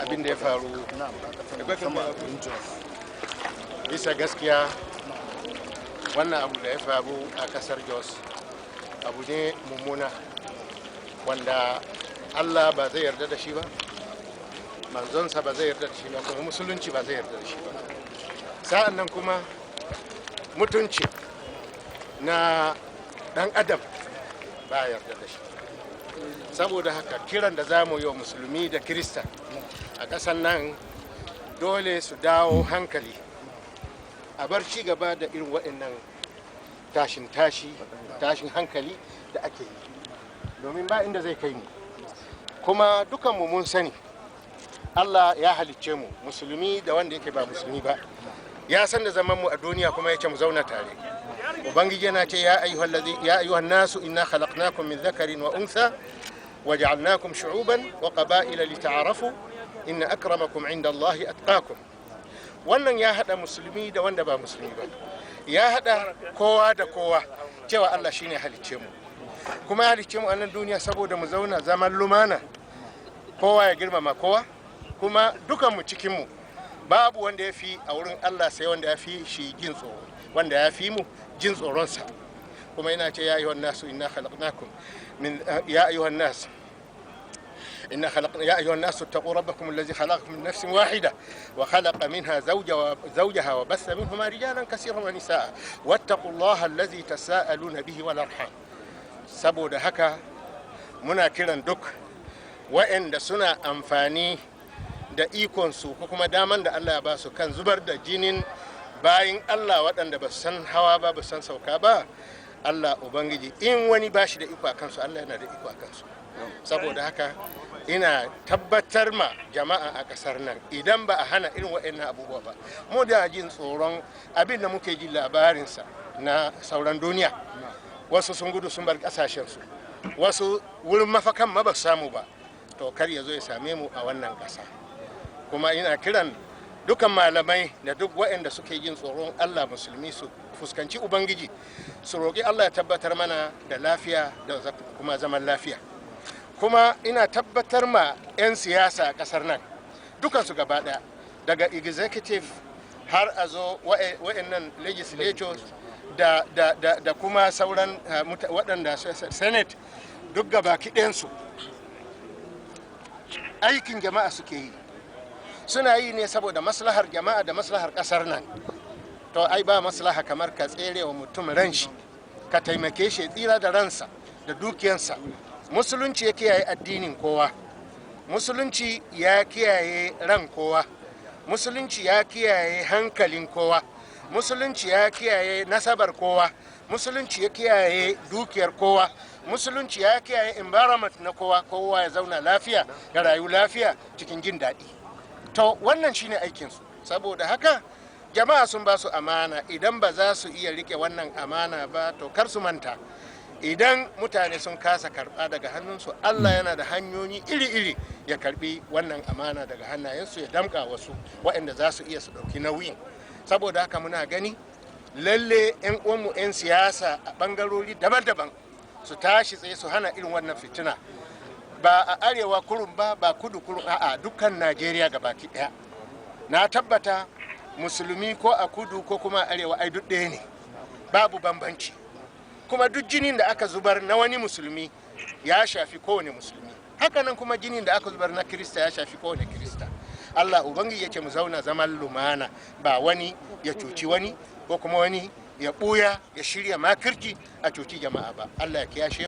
abin da ya faru bisa gaskiya wannan abu da ya faru a kasar Jos abu ne mummuna wanda Allah ba zai yarda da shi ba, manzonsa ba zai yarda da shi ba, kuma musulunci ba zai yarda da shi ba. Sa'an nan kuma mutunci na dan adam ba yarda da shi. Saboda haka kiran da za mu yi wa musulmi da kirista a ƙasar nan dole su dawo hankali a bar ci gaba da irin waɗannan tashin hankali da ake yi, domin ba inda zai kai mu. Kuma dukanmu mun sani Allah ya halicce mu musulmi da wanda yake ba musulmi ba, ya san da zaman mu a duniya kuma yake mu zauna tare. Ubangiji yana ce ya ayyuhan nasu inna khalaqnakum min dhakarin wa untha waja'alnakum shu'uban wa qaba'ila lita'arafu inna akramakum 'inda Allahi atqakum. Wannan ya hada musulmi da wanda ba musulmi ba, ya hada kowa da kowa, cewa Allah shine halicce mu, kuma halicce mu a nan duniya saboda mu zauna zaman lumana, kowa ya girmama kowa, kuma dukanmu cikinmu babu wanda ya fi a wurin Allah sai wanda ya fi shi jin tsoro, wanda ya fi mu jin tsoronsa. Kuma yana ce ya ayyuhan nasu inna khalaqnakum min ya ayyuhan nas يا أيها الناس اتقوا ربكم الذي خلقكم من نفس واحدة وخلق منها زوجها وبث منهما رجالا كثيرا ونساء واتقوا الله الذي تساءلون به والأرحام. saboda haka muna kiran duk waɗanda suna amfani da ikonsu ko kuma daman da Allah ya ba su kan zubar da jinin bayin Allah waɗanda ba su san hawa ba, ba su san sauka ba, Allah Ubangiji in wani ba shi da iko a kansu, Allah yana da iko a kansu. Saboda haka ina tabbatar ma jama'a a ƙasar nan idan ba a hana irin waɗannan abubuwa ba, mu da jin tsoron abin da muke ji labarinsa na sauran duniya. Wasu sun gudu sun bar ƙasashensu, wasu wurin mafakan ma ba su samu ba, to kar ya zo ya same mu a wannan ƙasa. Kuma ina kiran dukan malamai da duk waɗanda suke jin tsoron Allah musulmi su fuskanci Ubangiji, su roƙi Allah ya tabbatar mana da lafiya da kuma zaman lafiya. Kuma ina tabbatar ma 'yan siyasa a ƙasar nan dukansu gaba ɗaya, daga executive har a zo waɗannan legislators da kuma sauran waɗanda senate, duk gaba kiɗansu aikin jama'a suke yi, suna yi ne saboda maslahar jama'a da maslahar ƙasar nan. To ai ba maslaha kamar ka tsere wa mutum ranshi, ka taimake shi tsira da ransa da dukiyansa. Musulunci ya kiyaye addinin kowa, musulunci ya kiyaye ran kowa, musulunci ya kiyaye hankalin kowa, musulunci ya kiyaye nasabar kowa, musulunci ya kiyaye dukiyar kowa, musulunci ya kiyaye environment na kowa, kowa ya zauna lafiya, ya rayu lafiya cikin jin daɗi. To wannan shine aikinsu. Saboda haka jama'a sun ba su amana, idan ba za su iya rike wannan amana ba, to kar su manta, idan mutane sun kasa karɓa daga hannunsu, Allah yana da hanyoyi iri-iri ya karɓi wannan amana daga hannayensu, ya damƙa wasu waɗanda za su iya su ɗauki nauyin. Saboda haka muna gani lalle 'yan uwanmu 'yan siyasa a ɓangarori daban-daban su tashi tsaye su hana irin wannan fitina, ba a arewa kurun ba, ba kudu kurun, a'a dukkan Najeriya gabaki ɗaya. Na tabbata musulmi ko a kudu ko kuma a arewa ai duk ɗaya ne, babu bambanci. Kuma duk jinin da aka zubar na wani musulmi ya shafi kowane musulmi, hakanan kuma jinin da aka zubar na Kirista ya shafi kowane Kirista. Allah Ubangiji yake mu zauna zaman lumana, ba wani ya cuci wani ko kuma wani ya ɓuya ya shirya makirci a cuci jama'a ba. Allah ya kiyashe